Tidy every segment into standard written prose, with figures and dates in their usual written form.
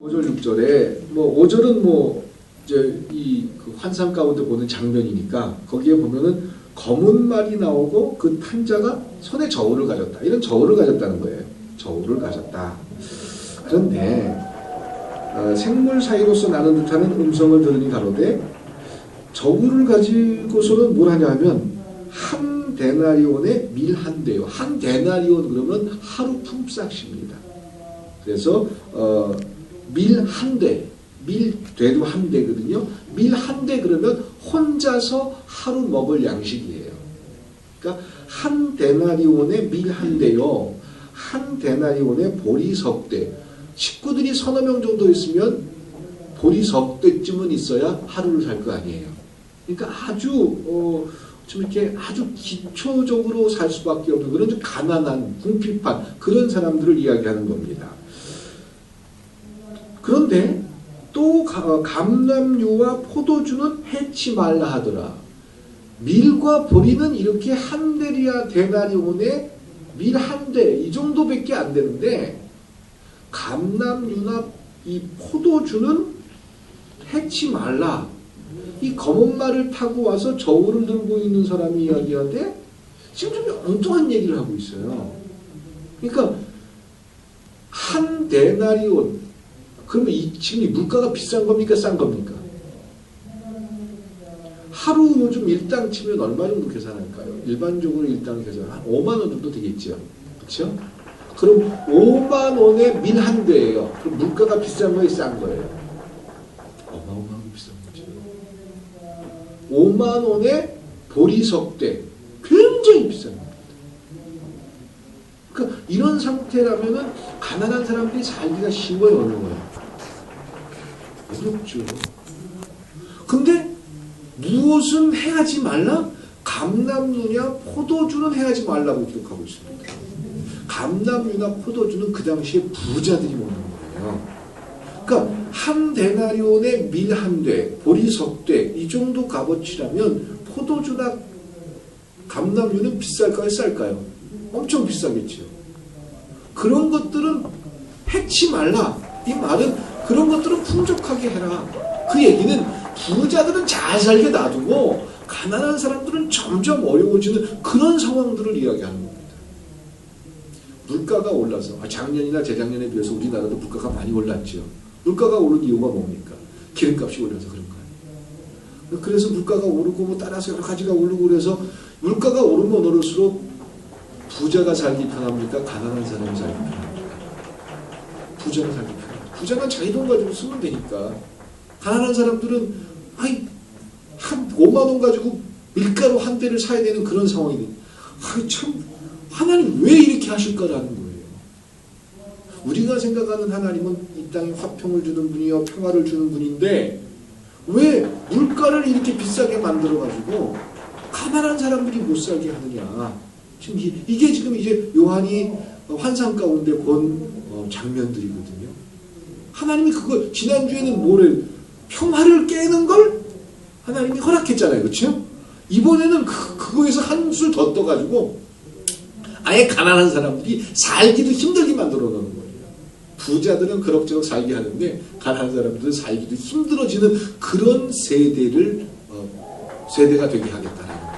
5절 6절에 뭐 5절은 뭐 이제 그 환상 가운데 보는 장면이니까 거기에 보면은 검은 말이 나오고 그 탄자가 손에 저울을 가졌다. 이런 저울을 가졌다는 거예요. 저울을 가졌다. 그런데 생물 사이로서 나는 듯하는 음성을 들으니 가로되 저울을 가지고서는 뭘 하냐 하면 한 데나리온에 밀 한 대요. 한 데나리온 그러면 하루 품삯입니다. 그래서 밀 한 대, 밀 되도 한 대거든요. 밀 한 대 그러면 혼자서 하루 먹을 양식이에요. 그러니까 한 데나리온에 밀 한 대요. 한 데나리온에 보리 석 대. 식구들이 서너 명 정도 있으면 보리 석 대쯤은 있어야 하루를 살 거 아니에요. 그러니까 아주 좀 이렇게 아주 기초적으로 살 수밖에 없는 그런 좀 가난한 궁핍한 그런 사람들을 이야기하는 겁니다. 그런데 또 감람류와 포도주는 해치 말라 하더라. 밀과 보리는 이렇게 한 데나리온에 밀 한 대 이 정도밖에 안 되는데 감람류나 이 포도주는 해치 말라. 이 검은 말을 타고 와서 저울을 들고 있는 사람이 이야기하는데 지금 좀 엉뚱한 얘기를 하고 있어요. 그러니까 한 데나리온 그러면 지금 이 물가가 비싼 겁니까? 싼 겁니까? 하루 요즘 일당 치면 얼마 정도 계산할까요? 일반적으로 일당 계산 한 5만 원 정도 되겠죠. 그렇죠? 그럼 5만 원에 밀 한 대예요. 그럼 물가가 비싼 거예요? 싼 거예요? 어마어마하게 비싼 거죠. 5만 원에 보리 석 대. 굉장히 비싼 겁니다. 그러니까 이런 상태라면은 가난한 사람들이 살기가 쉬워요, 어려워요? 어렵죠. 근데 무엇은 해하지 말라? 감람류냐 포도주는 해하지 말라고 기록하고 있습니다. 감람류나 포도주는 그 당시에 부자들이 먹는 거예요. 그러니까 한 데나리온에 밀 한 대, 보리 석 대 이 정도 값어치라면 포도주나 감람류는 비쌀까요? 쌀까요? 엄청 비싸겠죠. 그런 것들은 해치 말라. 이 말은 그런 것들은 풍족하게 해라. 그 얘기는 부자들은 잘 살게 놔두고 가난한 사람들은 점점 어려워지는 그런 상황들을 이야기하는 겁니다. 물가가 올라서 작년이나 재작년에 비해서 우리나라도 물가가 많이 올랐죠. 물가가 오른 이유가 뭡니까? 기름값이 올라서 그런 거예요. 그래서 물가가 오르고 뭐 따라서 여러 가지가 오르고 그래서 물가가 오르면 오를수록 부자가 살기 편합니까? 가난한 사람이 살기 편합니까? 부자가 살기 편합니다. 부자는 자기 돈 가지고 쓰면 되니까. 가난한 사람들은 한 5만 원 가지고 밀가루 한 대를 사야 되는 그런 상황이 돼. 참 하나님 왜 이렇게 하실까라는 거예요. 우리가 생각하는 하나님은 이 땅에 화평을 주는 분이요 평화를 주는 분인데 왜 물가를 이렇게 비싸게 만들어가지고 가난한 사람들이 못 살게 하느냐. 지금 이게 지금 이제 요한이 환상 가운데 본 장면들이거든요. 하나님이 그거 지난주에는 뭐래 평화를 깨는 걸 하나님이 허락했잖아요. 그렇죠? 이번에는 그거에서 한술 더 떠가지고 아예 가난한 사람들이 살기도 힘들게 만들어 놓는 거예요. 부자들은 그럭저럭 살게 하는데 가난한 사람들은 살기도 힘들어지는 그런 세대가 되게 하겠다는 거예요.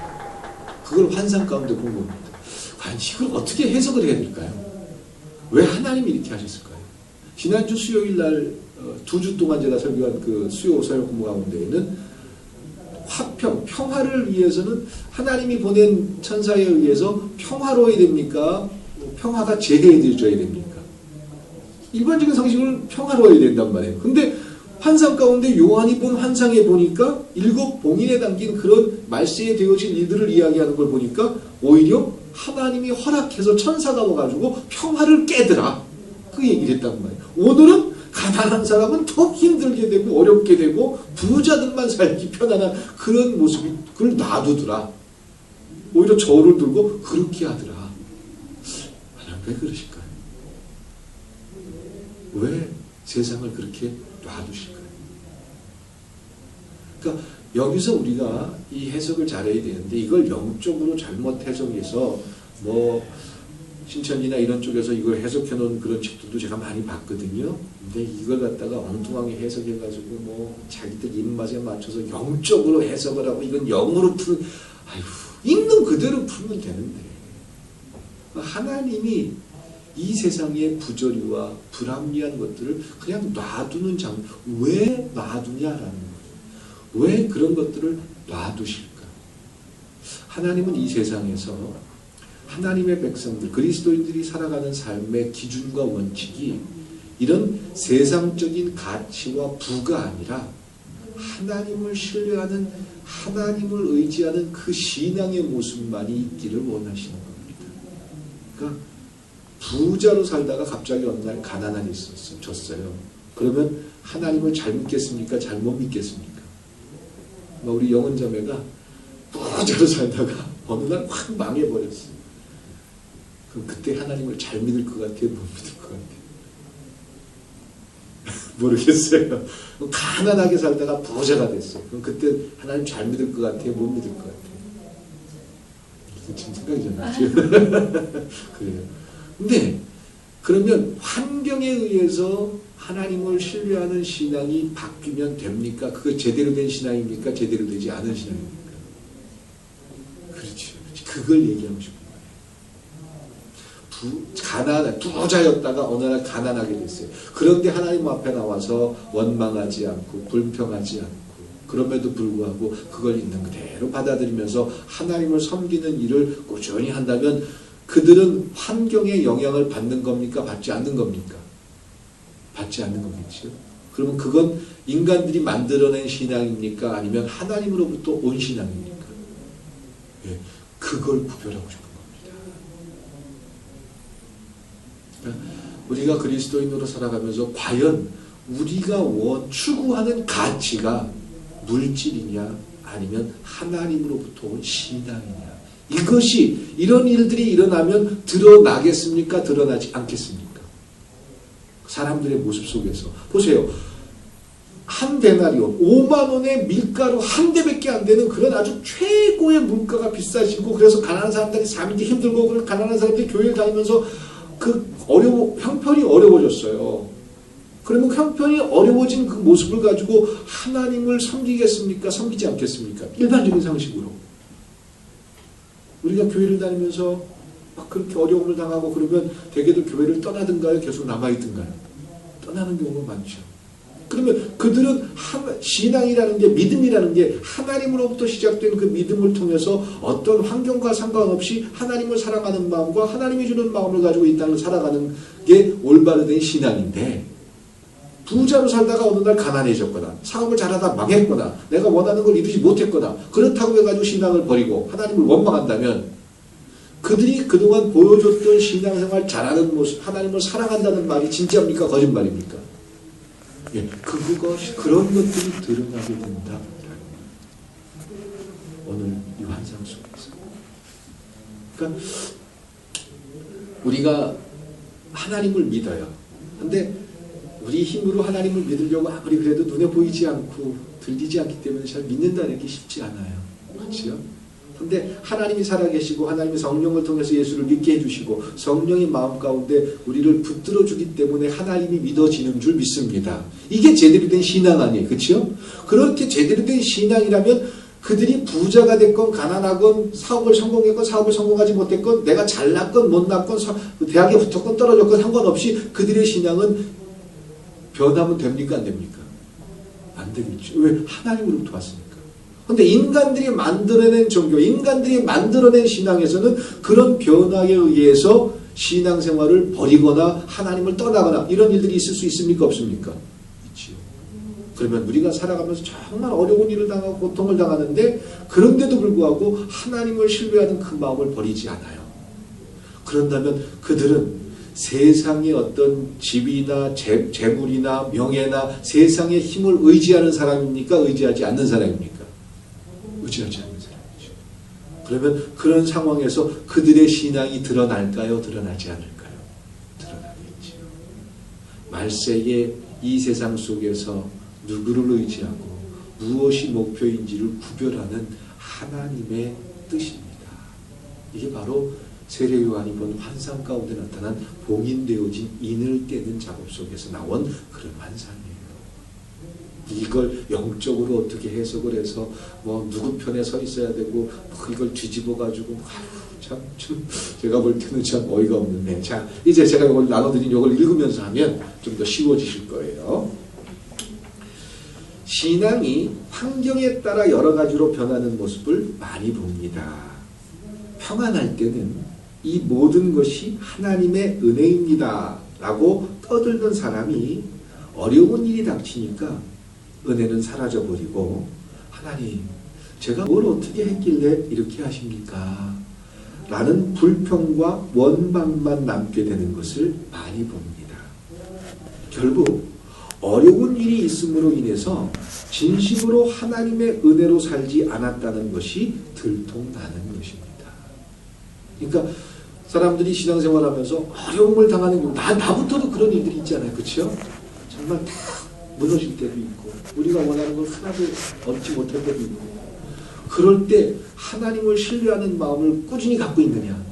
그걸 환상 가운데 본 겁니다. 과연 이걸 어떻게 해석을 해야 될까요? 왜 하나님이 이렇게 하셨을까요? 지난주 수요일 날 2주 동안 제가 설교한 그 수요 사역 공부 가운데에는 화평, 평화를 위해서는 하나님이 보낸 천사에 의해서 평화로워야 됩니까? 평화가 재해져야 됩니까? 일반적인 상식으로는 평화로워야 된단 말이에요. 근데 환상 가운데 요한이 본 환상에 보니까 7 봉인에 담긴 그런 말세에 되어진 일들을 이야기하는 걸 보니까 오히려 하나님이 허락해서 천사가 와가지고 평화를 깨더라. 그 얘기를 했단 말이에요. 오늘은 가난한 사람은 더 힘들게 되고 어렵게 되고 부자들만 살기 편안한 그런 모습이 그걸 놔두더라. 오히려 저울을 들고 그렇게 하더라. 하나님 왜 그러실까요? 왜 세상을 그렇게 놔두실까요? 그러니까 여기서 우리가 이 해석을 잘해야 되는데 이걸 영적으로 잘못 해석해서 뭐 신천지나 이런 쪽에서 이걸 해석해 놓은 그런 책들도 제가 많이 봤거든요. 근데 이걸 갖다가 엉뚱하게 해석해가지고 뭐 자기들 입맛에 맞춰서 영적으로 해석을 하고 이건 영으로 푸는, 아이고, 있는 그대로 풀면 되는데. 하나님이 이 세상의 부조리와 불합리한 것들을 그냥 놔두는 왜 놔두냐라는 거예요. 왜 그런 것들을 놔두실까? 하나님은 이 세상에서 하나님의 백성들, 그리스도인들이 살아가는 삶의 기준과 원칙이 이런 세상적인 가치와 부가 아니라 하나님을 신뢰하는, 하나님을 의지하는 그 신앙의 모습만이 있기를 원하시는 겁니다. 그러니까 부자로 살다가 갑자기 어느 날 가난해졌어요. 그러면 하나님을 잘 믿겠습니까? 잘못 믿겠습니까? 우리 영혼자매가 부자로 살다가 어느 날 확 망해버렸어요. 그럼 그때 하나님을 잘 믿을 것 같아요? 못 믿을 것 같아요? 모르겠어요. 가난하게 살다가 부자가 됐어요. 그럼 그때 하나님 잘 믿을 것 같아요? 못 믿을 것 같아요? 지금 생각이 좀 나죠. 그래요. 근데 그러면 환경에 의해서 하나님을 신뢰하는 신앙이 바뀌면 됩니까? 그거 제대로 된 신앙입니까? 제대로 되지 않은 신앙입니까? 그렇죠. 그걸 얘기하고 싶은 거예요. 부자였다가 어느 날 가난하게 됐어요. 그런데 하나님 앞에 나와서 원망하지 않고 불평하지 않고 그럼에도 불구하고 그걸 있는 그대로 받아들이면서 하나님을 섬기는 일을 꾸준히 한다면 그들은 환경의 영향을 받는 겁니까? 받지 않는 겁니까? 받지 않는 거겠죠. 그러면 그건 인간들이 만들어낸 신앙입니까? 아니면 하나님으로부터 온 신앙입니까? 예, 그걸 구별하고 싶은 겁니다. 그러니까 우리가 그리스도인으로 살아가면서 과연 우리가 추구하는 가치가 물질이냐 아니면 하나님으로부터 온 신앙이냐, 이것이 이런 일들이 일어나면 드러나겠습니까? 드러나지 않겠습니까? 사람들의 모습 속에서 보세요. 한 데나리온 5만 원의 밀가루 한 대밖에 안 되는 그런 아주 최고의 물가가 비싸지고, 그래서 가난한 사람들이 삶이 힘들고, 그런 가난한 사람들이 교회를 다니면서 형편이 어려워졌어요. 그러면 형편이 어려워진 그 모습을 가지고 하나님을 섬기겠습니까? 섬기지 않겠습니까? 일반적인 상식으로. 우리가 교회를 다니면서 막 그렇게 어려움을 당하고 그러면 대개도 교회를 떠나든가요? 계속 남아있든가요? 떠나는 경우가 많죠. 그러면 그들은 신앙이라는 게, 믿음이라는 게 하나님으로부터 시작된 그 믿음을 통해서 어떤 환경과 상관없이 하나님을 사랑하는 마음과 하나님이 주는 마음을 가지고 이 땅을 살아가는 게 올바로 된 신앙인데, 부자로 살다가 어느 날 가난해졌거나 사업을 잘하다 망했거나 내가 원하는 걸 이루지 못했거나 그렇다고 해가지고 신앙을 버리고 하나님을 원망한다면 그들이 그동안 보여줬던 신앙생활 잘하는 모습, 하나님을 사랑한다는 말이 진짜입니까? 거짓말입니까? 예, 그런 것들이 드러나게 된다. 오늘 이 환상 속에서. 그러니까 우리가 하나님을 믿어요. 근데 우리 힘으로 하나님을 믿으려고 아무리 그래도 눈에 보이지 않고 들리지 않기 때문에 잘 믿는다는 게 쉽지 않아요. 그렇죠? 근데 하나님이 살아계시고 하나님이 성령을 통해서 예수를 믿게 해주시고 성령의 마음 가운데 우리를 붙들어 주기 때문에 하나님이 믿어지는 줄 믿습니다. 이게 제대로 된 신앙 아니에요. 그렇죠? 그렇게 제대로 된 신앙이라면 그들이 부자가 됐건 가난하건 사업을 성공했건 사업을 성공하지 못했건 내가 잘났건 못났건 대학에 붙었건 떨어졌건 상관없이 그들의 신앙은 변하면 됩니까? 안 됩니까? 안 되겠죠. 왜? 하나님으로부터 왔으니까. 그런데 인간들이 만들어낸 종교, 인간들이 만들어낸 신앙에서는 그런 변화에 의해서 신앙생활을 버리거나 하나님을 떠나거나 이런 일들이 있을 수 있습니까? 없습니까? 있지요. 그러면 우리가 살아가면서 정말 어려운 일을 당하고 고통을 당하는데 그런데도 불구하고 하나님을 신뢰하는 그 마음을 버리지 않아요. 그런다면 그들은 세상의 어떤 집이나 재물이나 명예나 세상의 힘을 의지하는 사람입니까? 의지하지 않는 사람입니까? 의지하지 않는 사람이죠. 그러면 그런 상황에서 그들의 신앙이 드러날까요? 드러나지 않을까요? 드러나겠죠. 말세의 이 세상 속에서 누구를 의지하고 무엇이 목표인지를 구별하는 하나님의 뜻입니다. 이게 바로 세례 요한이 본 환상 가운데 나타난 봉인되어진 인을 떼는 작업 속에서 나온 그런 환상이에요. 이걸 영적으로 어떻게 해석을 해서 뭐 누구 편에 서 있어야 되고 이걸 뒤집어 가지고 참 제가 볼 때는 참 어이가 없는데, 자 이제 제가 이걸 나눠드린 이걸 읽으면서 하면 좀 더 쉬워지실 거예요. 신앙이 환경에 따라 여러 가지로 변하는 모습을 많이 봅니다. 평안할 때는 이 모든 것이 하나님의 은혜입니다 라고 떠들던 사람이 어려운 일이 닥치니까 은혜는 사라져버리고, 하나님 제가 뭘 어떻게 했길래 이렇게 하십니까? 라는 불평과 원망만 남게 되는 것을 많이 봅니다. 결국 어려운 일이 있음으로 인해서 진심으로 하나님의 은혜로 살지 않았다는 것이 들통나는 것입니다. 그러니까 사람들이 신앙생활하면서 어려움을 당하는 경우, 나부터도 그런 일들이 있잖아요. 그렇죠? 정말 다 무너질 때도 있고 우리가 원하는 걸 하나도 얻지 못할 때도 있고, 그럴 때 하나님을 신뢰하는 마음을 꾸준히 갖고 있느냐,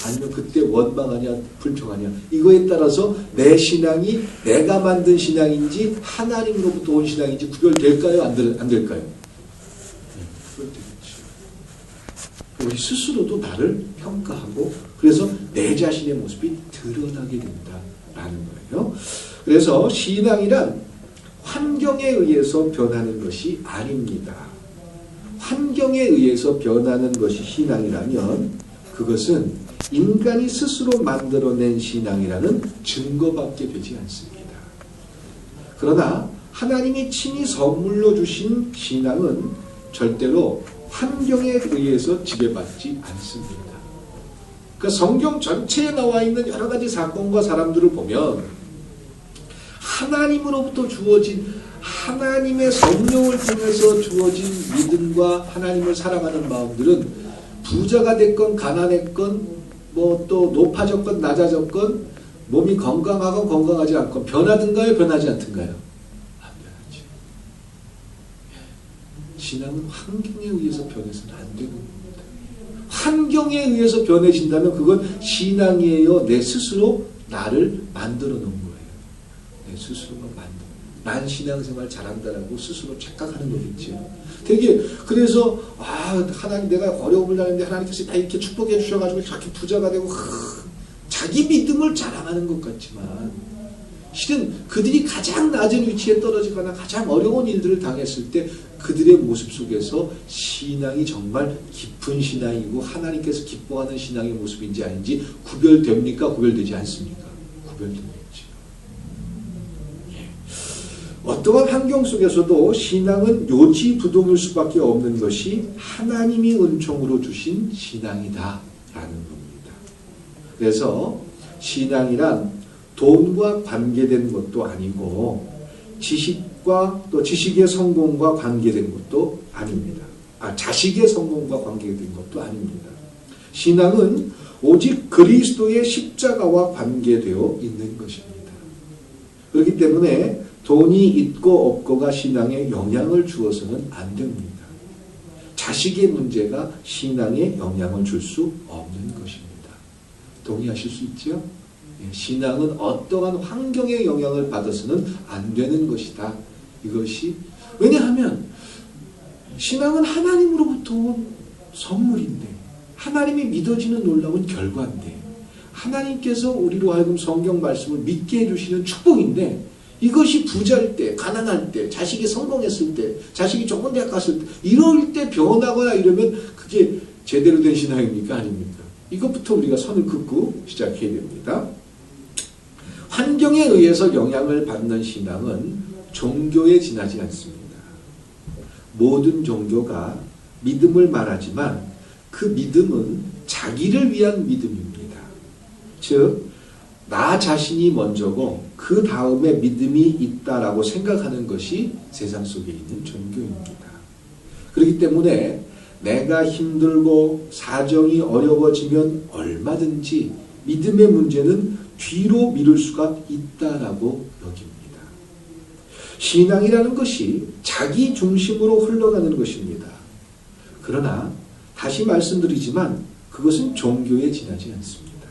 아니면 그때 원망하냐 불평하냐, 이거에 따라서 내 신앙이 내가 만든 신앙인지 하나님으로부터 온 신앙인지 구별될까요? 안 될까요? 구별되겠죠. 우리 스스로도 나를 평가하고 그래서 내 자신의 모습이 드러나게 된다라는 거예요. 그래서 신앙이란 환경에 의해서 변하는 것이 아닙니다. 환경에 의해서 변하는 것이 신앙이라면 그것은 인간이 스스로 만들어낸 신앙이라는 증거밖에 되지 않습니다. 그러나 하나님이 친히 선물로 주신 신앙은 절대로 환경에 의해서 지배받지 않습니다. 그러니까 성경 전체에 나와 있는 여러 가지 사건과 사람들을 보면 하나님으로부터 주어진, 하나님의 성령을 통해서 주어진 믿음과 하나님을 사랑하는 마음들은 부자가 됐건 가난했건 뭐 또 높아졌건 낮아졌건 몸이 건강하건 건강하지 않건 변하든가요? 변하지 않든가요? 안 변하지. 신앙은 환경에 의해서 변해서는 안 되는 겁니다. 환경에 의해서 변해진다면 그건 신앙이에요? 내 스스로 나를 만들어 놓은 거예요. 내 스스로가 난 신앙생활 잘한다라고 스스로 착각하는 거겠죠. 되게 그래서 하나님 내가 어려움을 당했는데 하나님께서 나 이렇게 축복해 주셔가지고 저렇게 부자가 되고 자기 믿음을 자랑하는 것 같지만 실은 그들이 가장 낮은 위치에 떨어지거나 가장 어려운 일들을 당했을 때 그들의 모습 속에서 신앙이 정말 깊은 신앙이고 하나님께서 기뻐하는 신앙의 모습인지 아닌지 구별됩니까? 구별되지 않습니까? 구별됩니다. 어떠한 환경 속에서도 신앙은 요지부동일 수밖에 없는 것이 하나님이 은총으로 주신 신앙이다 라는 겁니다. 그래서 신앙이란 돈과 관계된 것도 아니고 지식과 또 지식의 성공과 관계된 것도 아닙니다. 자식의 성공과 관계된 것도 아닙니다. 신앙은 오직 그리스도의 십자가와 관계되어 있는 것입니다. 그렇기 때문에 돈이 있고 없고가 신앙에 영향을 주어서는 안 됩니다. 자식의 문제가 신앙에 영향을 줄 수 없는 것입니다. 동의하실 수 있죠? 신앙은 어떠한 환경의 영향을 받아서는 안 되는 것이다. 이것이 왜냐하면 신앙은 하나님으로부터 온 선물인데 하나님이 믿어지는 놀라운 결과인데 하나님께서 우리로 하여금 성경 말씀을 믿게 해주시는 축복인데 이것이 부자일 때, 가난할 때, 자식이 성공했을 때, 자식이 좋은 대학 갔을 때 이럴 때 변하거나 이러면 그게 제대로 된 신앙입니까? 아닙니까? 이것부터 우리가 선을 긋고 시작해야 됩니다. 환경에 의해서 영향을 받는 신앙은 종교에 지나지 않습니다. 모든 종교가 믿음을 말하지만 그 믿음은 자기를 위한 믿음입니다. 즉 나 자신이 먼저고 그 다음에 믿음이 있다라고 생각하는 것이 세상 속에 있는 종교입니다. 그렇기 때문에 내가 힘들고 사정이 어려워지면 얼마든지 믿음의 문제는 뒤로 미룰 수가 있다라고 여깁니다. 신앙이라는 것이 자기 중심으로 흘러가는 것입니다. 그러나 다시 말씀드리지만 그것은 종교에 지나지 않습니다.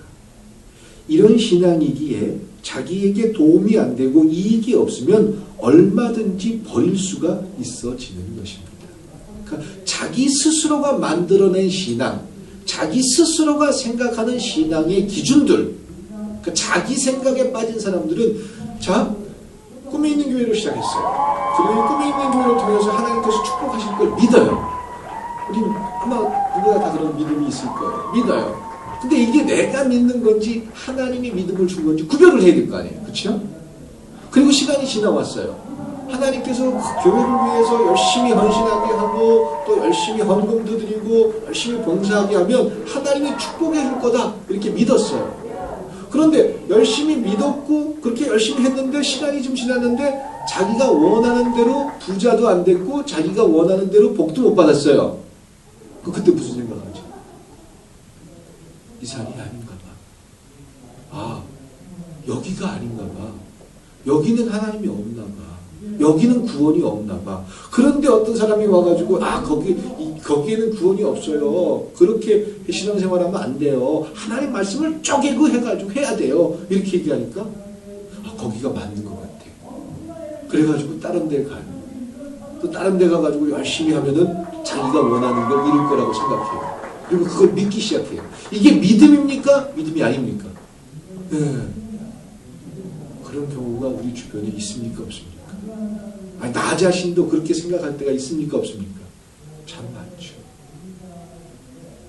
이런 신앙이기에 자기에게 도움이 안 되고 이익이 없으면 얼마든지 버릴 수가 있어지는 것입니다. 그러니까 자기 스스로가 만들어낸 신앙, 자기 스스로가 생각하는 신앙의 기준들, 그러니까 자기 생각에 빠진 사람들은 자, 꿈에 있는 교회를 시작했어요. 그리고 꿈에 있는 교회를 통해서 하나님께서 축복하실 걸 믿어요. 우리는 아마 우리가 다 그런 믿음이 있을 거예요. 믿어요. 근데 이게 내가 믿는 건지 하나님이 믿음을 준 건지 구별을 해야 될 거 아니에요. 그렇죠? 그리고 시간이 지나왔어요. 하나님께서 교회를 위해서 열심히 헌신하게 하고 또 열심히 헌금도 드리고 열심히 봉사하게 하면 하나님이 축복해 줄 거다 이렇게 믿었어요. 그런데 열심히 믿었고 그렇게 열심히 했는데 시간이 좀 지났는데 자기가 원하는 대로 부자도 안 됐고 자기가 원하는 대로 복도 못 받았어요. 그때 무슨 생각하죠? 이 산이 아닌가 봐. 아, 여기가 아닌가 봐. 여기는 하나님이 없나 봐. 여기는 구원이 없나 봐. 그런데 어떤 사람이 와가지고 거기에는 구원이 없어요. 그렇게 신앙생활하면 안 돼요. 하나님 말씀을 쪼개고 해가지고 해야 돼요. 이렇게 얘기하니까 거기가 맞는 것 같아. 그래가지고 다른 데 가요. 또 다른 데 가가지고 열심히 하면은 자기가 원하는 걸 이룰 거라고 생각해요. 그리고 그걸 믿기 시작해요. 이게 믿음입니까? 믿음이 아닙니까? 네. 그런 경우가 우리 주변에 있습니까? 없습니까? 아니, 나 자신도 그렇게 생각할 때가 있습니까? 없습니까? 참 많죠.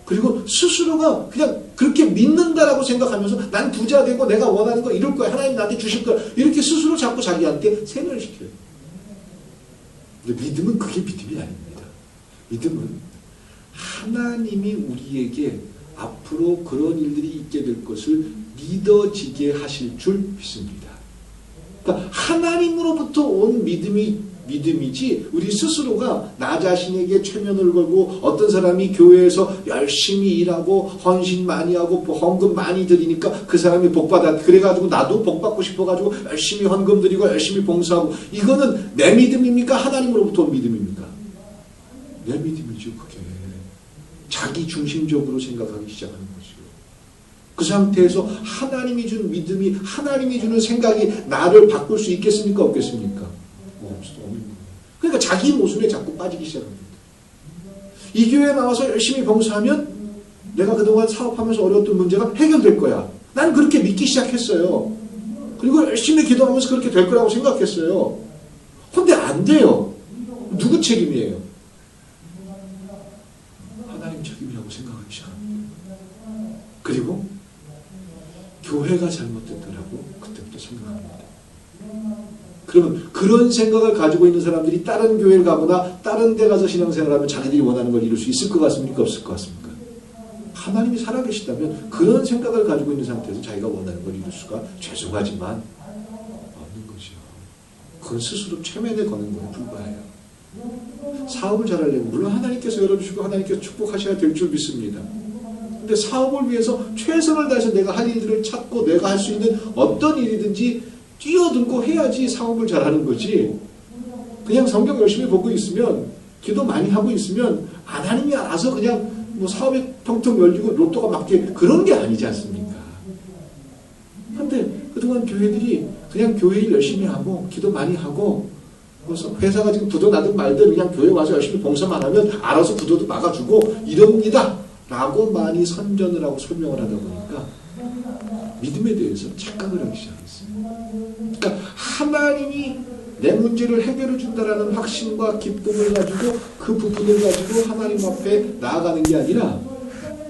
그리고 스스로가 그냥 그렇게 믿는다라고 생각하면서 난 부자 되고 내가 원하는 거 이룰 거야. 하나님 나한테 주실 거야. 이렇게 스스로 자꾸 자기한테 세뇌를 시켜요. 근데 믿음은 그게 믿음이 아닙니다. 믿음은 하나님이 우리에게 앞으로 그런 일들이 있게 될 것을 믿어지게 하실 줄 믿습니다. 그러니까 하나님으로부터 온 믿음이지 우리 스스로가 나 자신에게 최면을 걸고 어떤 사람이 교회에서 열심히 일하고 헌신 많이 하고 헌금 많이 드리니까 그 사람이 복받아 그래가지고 나도 복받고 싶어가지고 열심히 헌금 드리고 열심히 봉사하고 이거는 내 믿음입니까? 하나님으로부터 온 믿음입니까? 내 믿음이죠. 그게 자기 중심적으로 생각하기 시작하는 거죠. 그 상태에서 하나님이 준 믿음이 하나님이 주는 생각이 나를 바꿀 수 있겠습니까? 없겠습니까? 없는 거예요. 그러니까 자기 모순에 자꾸 빠지기 시작합니다. 이 교회에 나와서 열심히 봉사하면 내가 그동안 사업하면서 어려웠던 문제가 해결될 거야. 난 그렇게 믿기 시작했어요. 그리고 열심히 기도하면서 그렇게 될 거라고 생각했어요. 근데 안 돼요. 누구 책임이에요? 하나님 책임이라고 생각하기 시작합니다. 그리고 교회가 잘못됐더라고 그때부터 생각합니다. 그러면 그런 생각을 가지고 있는 사람들이 다른 교회를 가거나 다른 데 가서 신앙생활하면 자기들이 원하는 걸 이룰 수 있을 것 같습니까? 없을 것 같습니까? 하나님이 살아계시다면 그런 생각을 가지고 있는 상태에서 자기가 원하는 걸 이룰 수가 죄송하지만 없는 거죠. 그건 스스로 최면에 거는 거에 불과해요. 사업을 잘하려면 물론 하나님께서 열어주시고 하나님께서 축복하셔야 될 줄 믿습니다. 근데 사업을 위해서 최선을 다해서 내가 할 일들을 찾고 내가 할 수 있는 어떤 일이든지 뛰어들고 해야지 사업을 잘하는 거지. 그냥 성경 열심히 보고 있으면 기도 많이 하고 있으면 하나님이 알아서 그냥 뭐 사업이 통통 열리고 로또가 맞게 그런 게 아니지 않습니까? 근데 그동안 교회들이 그냥 교회 일 열심히 하고 기도 많이 하고 회사가 지금 부도 나든 말든 그냥 교회 와서 열심히 봉사만 하면 알아서 부도도 막아주고 이럽니다 라고 많이 선전을 하고 설명을 하다 보니까 믿음에 대해서 착각을 하기 시작했어요. 그러니까 하나님이 내 문제를 해결해 준다라는 확신과 기쁨을 가지고 그 부분을 가지고 하나님 앞에 나아가는 게 아니라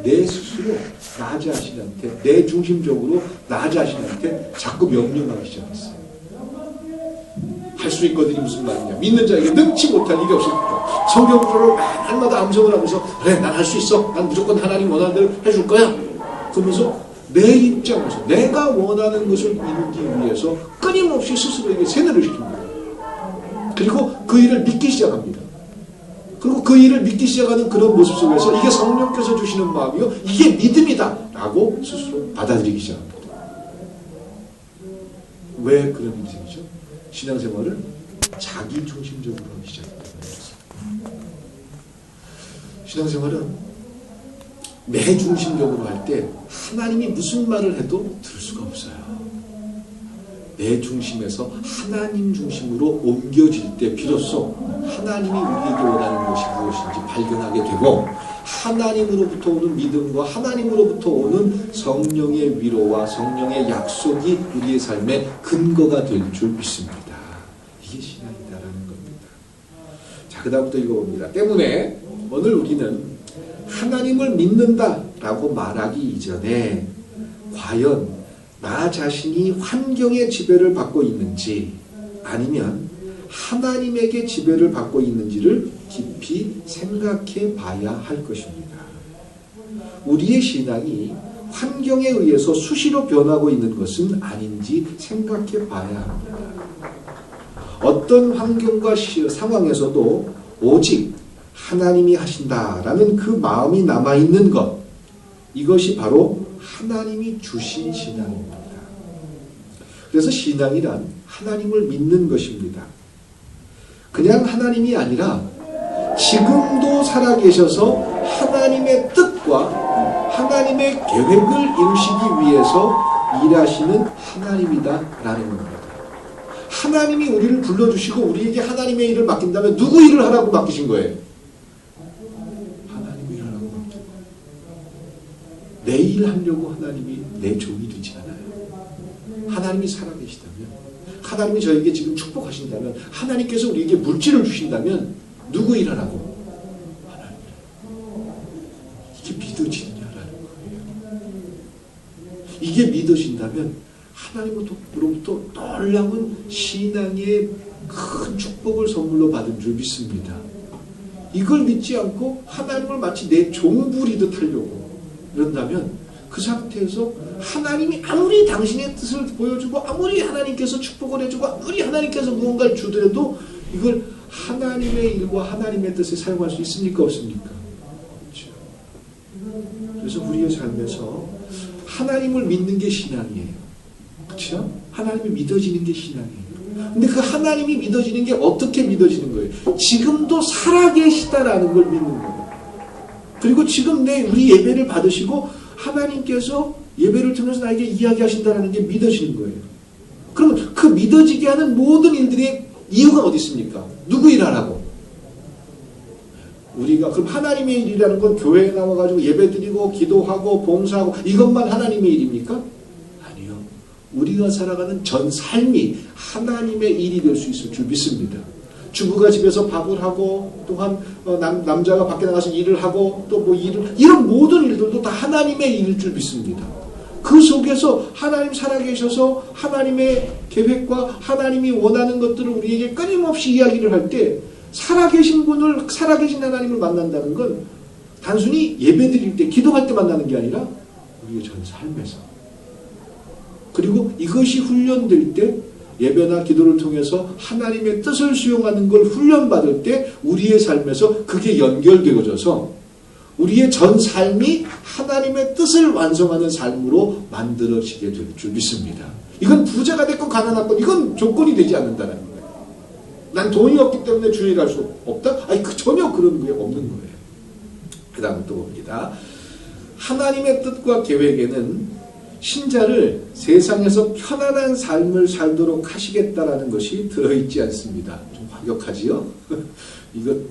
내 스스로 나 자신한테 내 중심적으로 나 자신한테 자꾸 명령하기 시작했어요. 할 수 있거든이 무슨 말이냐. 믿는 자에게 능치 못할 일이 없을 거다. 성경으로 날마다 암송을 하면서 그래 난 할 수 있어. 난 무조건 하나님 원하는 대로 해줄 거야. 그러면서 내 입장에서 내가 원하는 것을 이루기 위해서 끊임없이 스스로에게 세뇌를 시킵니다. 그리고 그 일을 믿기 시작합니다. 그리고 그 일을 믿기 시작하는 그런 모습 속에서 이게 성령께서 주시는 마음이요. 이게 믿음이다. 라고 스스로 받아들이기 시작합니다. 왜 그런 인생이죠? 신앙생활을 자기 중심적으로 하기 시작했다는 것입니다. 신앙생활은 내 중심적으로 할 때 하나님이 무슨 말을 해도 들을 수가 없어요. 내 중심에서 하나님 중심으로 옮겨질 때 비로소 하나님이 우리에게 원하는 것이 무엇인지 발견하게 되고, 하나님으로부터 오는 믿음과 하나님으로부터 오는 성령의 위로와 성령의 약속이 우리의 삶의 근거가 될 줄 믿습니다. 이게 신앙이다라는 겁니다. 자, 그 다음부터 읽어봅니다. 때문에 오늘 우리는 하나님을 믿는다라고 말하기 이전에 과연 나 자신이 환경의 지배를 받고 있는지 아니면 하나님에게 지배를 받고 있는지를 깊이 생각해 봐야 할 것입니다. 우리의 신앙이 환경에 의해서 수시로 변하고 있는 것은 아닌지 생각해 봐야 합니다. 어떤 환경과 상황에서도 오직 하나님이 하신다라는 그 마음이 남아있는 것, 이것이 바로 하나님이 주신 신앙입니다. 그래서 신앙이란 하나님을 믿는 것입니다. 그냥 하나님이 아니라 지금도 살아계셔서 하나님의 뜻과 하나님의 계획을 이루시기 위해서 일하시는 하나님이다라는 겁니다. 하나님이 우리를 불러주시고 우리에게 하나님의 일을 맡긴다면 누구 일을 하라고 맡기신 거예요? 하나님의 일을 하라고 맡긴 거예요. 내 일 하려고 하나님이 내 종이 되지 않아요. 하나님이 살아계시다면, 하나님이 저에게 지금 축복하신다면, 하나님께서 우리에게 물질을 주신다면 누구 일하라고? 하나님. 이게 믿어지느냐라는 거예요. 이게 믿어진다면 하나님으로부터 놀라운 신앙의 큰 축복을 선물로 받은 줄 믿습니다. 이걸 믿지 않고 하나님을 마치 내 종부리듯 하려고 그런다면 그 상태에서 하나님이 아무리 당신의 뜻을 보여주고 아무리 하나님께서 축복을 해주고 아무리 하나님께서 무언가를 주더라도 이걸 하나님의 일과 하나님의 뜻에 사용할 수 있습니까? 없습니까? 그렇죠. 그래서 우리의 삶에서 하나님을 믿는 게 신앙이에요. 그렇죠? 하나님이 믿어지는 게 신앙이에요. 근데 그 하나님이 믿어지는 게 어떻게 믿어지는 거예요? 지금도 살아계시다라는 걸 믿는 거예요. 그리고 지금 우리 예배를 받으시고 하나님께서 예배를 통해서 나에게 이야기하신다는 게 믿어지는 거예요. 그러면 그 믿어지게 하는 모든 일들의 이유가 어디 있습니까? 누구 일하라고? 우리가 그럼 하나님의 일이라는 건 교회에 나와가지고 예배드리고 기도하고 봉사하고 이것만 하나님의 일입니까? 아니요. 우리가 살아가는 전 삶이 하나님의 일이 될 수 있을 줄 믿습니다. 주부가 집에서 밥을 하고 또한 남자가 밖에 나가서 일을 하고 또 뭐 이런 모든 일들도 다 하나님의 일일 줄 믿습니다. 그 속에서 하나님 살아계셔서 하나님의 계획과 하나님이 원하는 것들을 우리에게 끊임없이 이야기를 할 때 살아계신 하나님을 만난다는 건 단순히 예배드릴 때 기도할 때 만나는 게 아니라 우리의 전 삶에서, 그리고 이것이 훈련될 때 예배나 기도를 통해서 하나님의 뜻을 수용하는 걸 훈련받을 때 우리의 삶에서 그게 연결되어져서 우리의 전 삶이 하나님의 뜻을 완성하는 삶으로 만들어지게 될 줄 믿습니다. 이건 부자가 됐건 가난하건 이건 조건이 되지 않는다는 거예요. 난 돈이 없기 때문에 주일 갈 수 없다? 전혀 그런 게 없는 거예요. 그 다음 또 봅니다. 하나님의 뜻과 계획에는 신자를 세상에서 편안한 삶을 살도록 하시겠다라는 것이 들어있지 않습니다. 좀 과격하지요?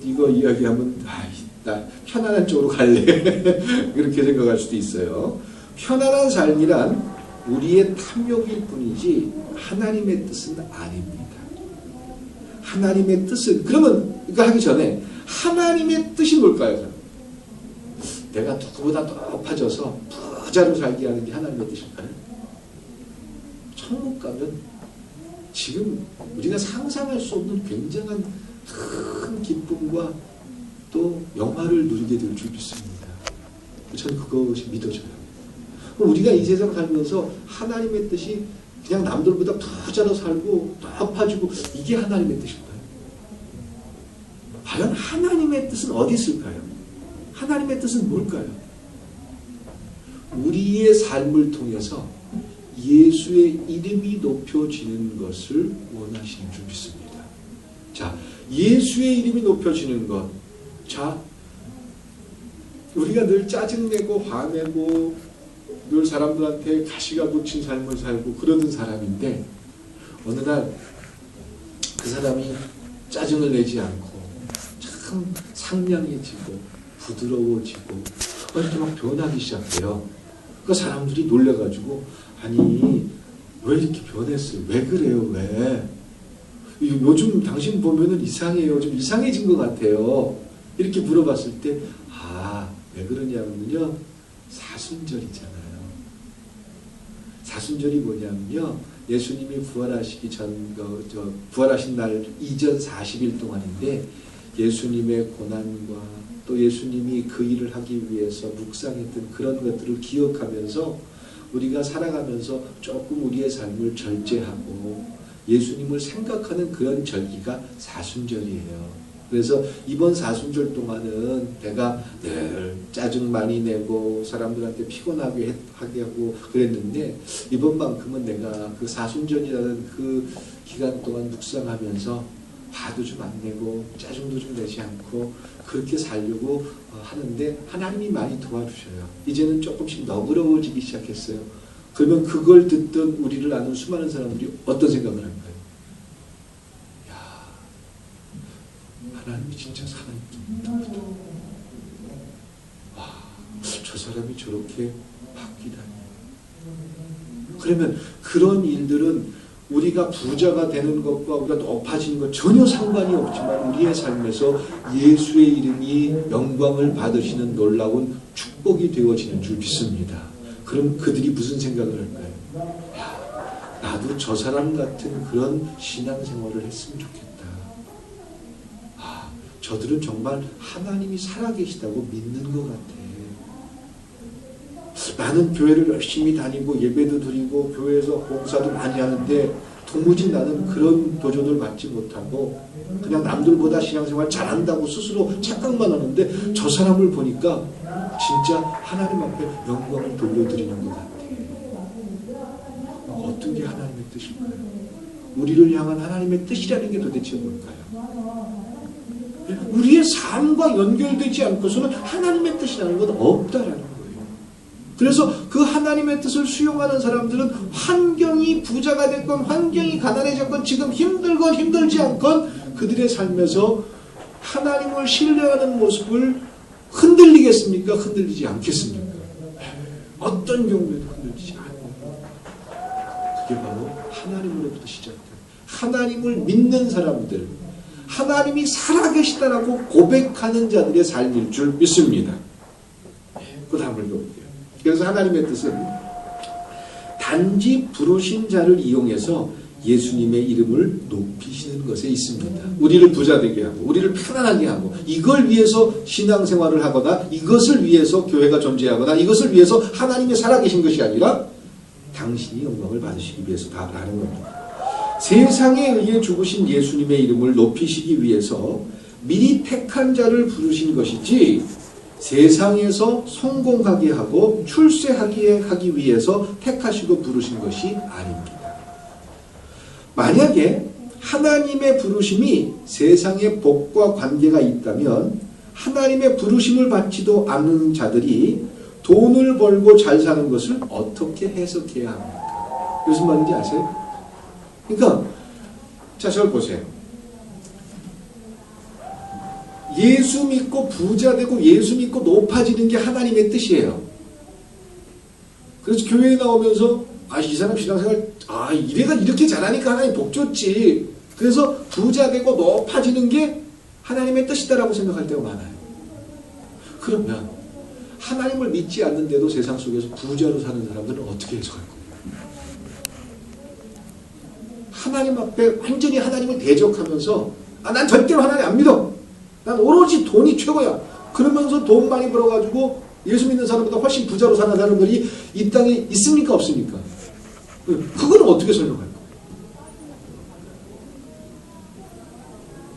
이거 이야기하면 나 편안한 쪽으로 갈래 이렇게 생각할 수도 있어요. 편안한 삶이란 우리의 탐욕일 뿐이지 하나님의 뜻은 아닙니다. 하나님의 뜻은, 그러면 이거 하기 전에 하나님의 뜻이 뭘까요? 내가 누구보다 높아져서 부자로 살게 하는 게 하나님의 뜻일까요? 천국 가면 지금 우리가 상상할 수 없는 굉장한 큰 기쁨과 또 영화를 누리게 될 줄 믿습니다. 저는 그것이 믿어져요. 우리가 이 세상 살면서 하나님의 뜻이 그냥 남들보다 부자로 살고 높아지고 이게 하나님의 뜻일까요? 과연 하나님의 뜻은 어디 있을까요? 하나님의 뜻은 뭘까요? 우리의 삶을 통해서 예수의 이름이 높여지는 것을 원하시는 줄 믿습니다. 자, 예수의 이름이 높여지는 것. 자, 우리가 늘 짜증내고 화내고 늘 사람들한테 가시가 돋친 삶을 살고 그러는 사람인데 어느 날 그 사람이 짜증을 내지 않고 참 상냥해지고 부드러워지고 이렇게 막 변하기 시작해요. 그 사람들이 놀래가지고 아니 왜 이렇게 변했어요? 왜 그래요? 왜? 요즘 당신 보면은 이상해요. 좀 이상해진 것 같아요. 이렇게 물어봤을 때 왜 그러냐면요. 사순절이잖아요. 사순절이 뭐냐면요. 예수님이 부활하시기 부활하신 날 이전 40일 동안인데 예수님의 고난과 또 예수님이 그 일을 하기 위해서 묵상했던 그런 것들을 기억하면서 우리가 살아가면서 조금 우리의 삶을 절제하고 예수님을 생각하는 그런 절기가 사순절이에요. 그래서 이번 사순절 동안은 내가 늘 짜증 많이 내고 사람들한테 피곤하게 하고 그랬는데 이번만큼은 내가 그 사순절이라는 그 기간 동안 묵상하면서 화도 좀 안 내고 짜증도 좀 내지 않고 그렇게 살려고 하는데 하나님이 많이 도와주셔요. 이제는 조금씩 너그러워지기 시작했어요. 그러면 그걸 듣던 우리를 아는 수많은 사람들이 어떤 생각을 할까요? 하나님이 진짜 살아있구나. 저 사람이 저렇게 바뀌다니. 그러면 그런 일들은 우리가 부자가 되는 것과 우리가 높아지는 것 전혀 상관이 없지만 우리의 삶에서 예수의 이름이 영광을 받으시는 놀라운 축복이 되어지는 줄 믿습니다. 그럼 그들이 무슨 생각을 할까요? 나도 저 사람 같은 그런 신앙생활을 했으면 좋겠다. 저들은 정말 하나님이 살아계시다고 믿는 것 같아. 나는 교회를 열심히 다니고 예배도 드리고 교회에서 봉사도 많이 하는데 도무지 나는 그런 도전을 받지 못하고 그냥 남들보다 신앙생활 잘한다고 스스로 착각만 하는데 저 사람을 보니까 진짜 하나님 앞에 영광을 돌려드리는 것 같아. 어떤 게 하나님의 뜻일까요? 우리를 향한 하나님의 뜻이라는 게 도대체 뭘까요? 우리의 삶과 연결되지 않고서는 하나님의 뜻이라는 건 없다라는 거예요. 그래서 그 하나님의 뜻을 수용하는 사람들은 환경이 부자가 됐건 환경이 가난해졌건 지금 힘들건 힘들지 않건 그들의 삶에서 하나님을 신뢰하는 모습을 흔들리겠습니까? 흔들리지 않겠습니까? 어떤 경우에도 흔들리지 않아요. 그게 바로 하나님으로부터 시작돼요. 하나님을 믿는 사람들, 하나님이 살아계시다라고 고백하는 자들의 삶일 줄 믿습니다. 그 다음을 볼게요. 그래서 하나님의 뜻은 단지 부르신 자를 이용해서 예수님의 이름을 높이시는 것에 있습니다. 우리를 부자되게 하고 우리를 편안하게 하고 이걸 위해서 신앙생활을 하거나 이것을 위해서 교회가 존재하거나 이것을 위해서 하나님이 살아계신 것이 아니라 당신이 영광을 받으시기 위해서 다 하는 겁니다. 세상에 의해 죽으신 예수님의 이름을 높이시기 위해서 미리 택한 자를 부르신 것이지 세상에서 성공하게 하고 출세하게 하기 위해서 택하시고 부르신 것이 아닙니다. 만약에 하나님의 부르심이 세상의 복과 관계가 있다면 하나님의 부르심을 받지도 않는 자들이 돈을 벌고 잘 사는 것을 어떻게 해석해야 합니까? 무슨 말인지 아세요? 그러니까 자, 저를 보세요. 예수 믿고 부자 되고 예수 믿고 높아지는 게 하나님의 뜻이에요. 그래서 교회에 나오면서 이 사람 신앙생활 이렇게 잘하니까 하나님 복 줬지. 그래서 부자 되고 높아지는 게 하나님의 뜻이다라고 생각할 때가 많아요. 그러면 하나님을 믿지 않는데도 세상 속에서 부자로 사는 사람들은 어떻게 해석할 거예요? 하나님 앞에 완전히 하나님을 대적하면서 난 절대로 하나님 안 믿어. 난 오로지 돈이 최고야. 그러면서 돈 많이 벌어가지고 예수 믿는 사람보다 훨씬 부자로 사는 사람들이 이 땅에 있습니까? 없습니까? 그건 어떻게 설명할 거예요?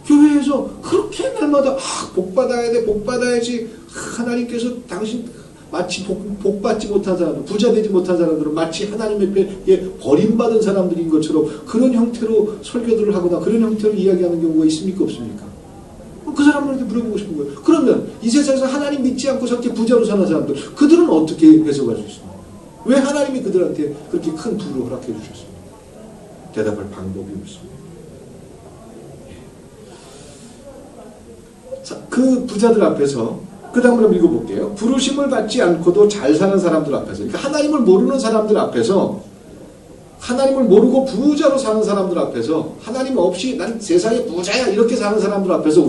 교회에서 그렇게 날마다 복 받아야 돼, 복 받아야지. 하나님께서 당신 마치 복 받지 못한 사람들, 부자 되지 못한 사람들은 마치 하나님 앞에 버림받은 사람들인 것처럼 그런 형태로 설교들을 하거나 그런 형태로 이야기하는 경우가 있습니까? 없습니까? 그 사람들한테 물어보고 싶은 거예요. 그러면 이 세상에서 하나님 믿지 않고 저렇게 부자로 사는 사람들, 그들은 어떻게 해석할 수 있습니까? 왜 하나님이 그들한테 그렇게 큰 부를 허락해 주셨습니까? 대답할 방법이 없습니다. 자, 그 부자들 앞에서 그 다음으로 한번 읽어볼게요. 부르심을 받지 않고도 잘 사는 사람들 앞에서, 그러니까 하나님을 모르는 사람들 앞에서, 하나님을 모르고 부자로 사는 사람들 앞에서, 하나님 없이 난 세상에 부자야 이렇게 사는 사람들 앞에서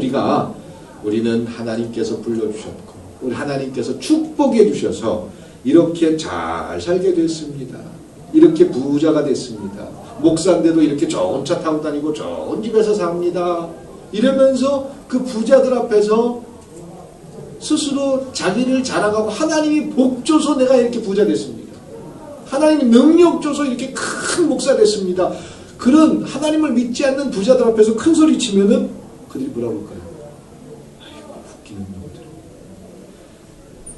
우리는 하나님께서 불러주셨고 우리 하나님께서 축복해 주셔서 이렇게 잘 살게 됐습니다. 이렇게 부자가 됐습니다. 목사인데도 이렇게 좋은 차 타고 다니고 좋은 집에서 삽니다. 이러면서 그 부자들 앞에서 스스로 자기를 자랑하고 하나님이 복 줘서 내가 이렇게 부자 됐습니다. 하나님이 능력 줘서 이렇게 큰 목사 됐습니다. 그런 하나님을 믿지 않는 부자들 앞에서 큰 소리 치면은 그들이 뭐라고 할까요? 아이고 웃기는 놈들.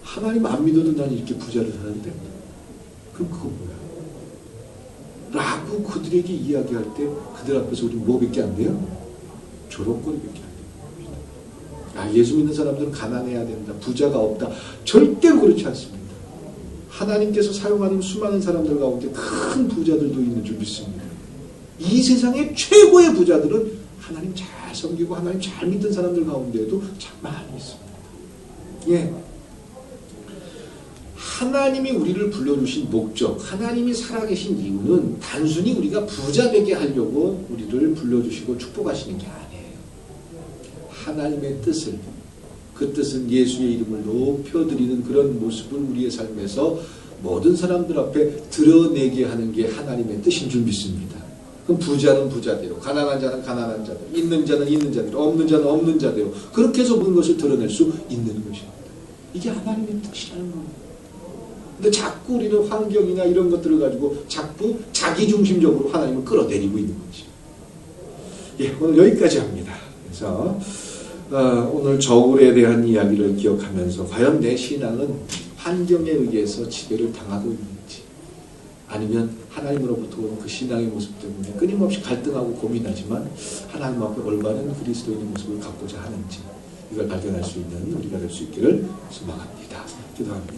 하나님 안 믿어도 난 이렇게 부자를 살아야 된다. 그럼 그거 뭐야? 라고 그들에게 이야기할 때 그들 앞에서 우리 뭐밖에 안 돼요? 조롱거리밖에 안 돼요. 예수 믿는 사람들은 가난해야 된다. 부자가 없다. 절대로 그렇지 않습니다. 하나님께서 사용하는 수많은 사람들 가운데 큰 부자들도 있는 줄 믿습니다. 이 세상의 최고의 부자들은 하나님 잘 섬기고 하나님 잘 믿는 사람들 가운데에도 참 많이 있습니다. 예. 하나님이 우리를 불러주신 목적, 하나님이 살아계신 이유는 단순히 우리가 부자 되게 하려고 우리를 불러주시고 축복하시는 게 아니에요. 하나님의 뜻을, 그 뜻은 예수의 이름을 높여드리는 그런 모습을 우리의 삶에서 모든 사람들 앞에 드러내게 하는 게 하나님의 뜻인 줄 믿습니다. 그럼 부자는 부자대로, 가난한 자는 가난한 자대로, 있는 자는 있는 자대로, 없는 자는 없는 자대로 그렇게 해서 모든 것을 드러낼 수 있는 것입니다. 이게 하나님의 뜻이라는 겁니다. 근데 자꾸 우리는 환경이나 이런 것들을 가지고 자꾸 자기중심적으로 하나님을 끌어내리고 있는 거죠. 예, 오늘 여기까지 합니다. 그래서 오늘 저울에 대한 이야기를 기억하면서 과연 내 신앙은 환경에 의해서 지배를 당하고 있는지, 아니면 하나님으로부터 온 그 신앙의 모습 때문에 끊임없이 갈등하고 고민하지만 하나님 앞에 올바른 그리스도인의 모습을 갖고자 하는지, 이걸 발견할 수 있는 우리가 될 수 있기를 소망합니다. 기도합니다.